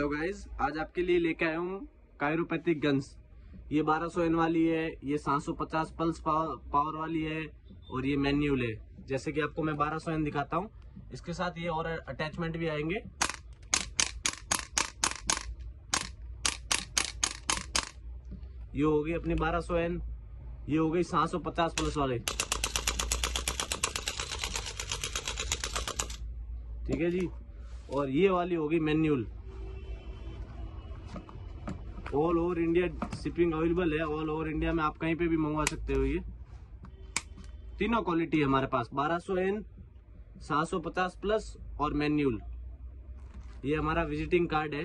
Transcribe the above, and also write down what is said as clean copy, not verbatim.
तो गाइज आज आपके लिए लेके आया हूँ कायरोपैथिक गन्स। ये 1200 एन वाली है, ये 750 पल्स पावर वाली है और ये मैन्युअल है। जैसे कि आपको मैं 1200 एन दिखाता हूँ, इसके साथ ये और अटैचमेंट भी आएंगे। ये हो गई अपनी 1200 एन, ये हो गई 750 प्लस वाले। ठीक है जी। और ये वाली होगी manual. All over India shipping available है, ऑल ओवर इंडिया में आप कहीं पे भी मंगवा सकते हो। ये तीनों क्वालिटी है हमारे पास, 1200 एन, 750 प्लस और मैन्युअल। ये हमारा विजिटिंग कार्ड है।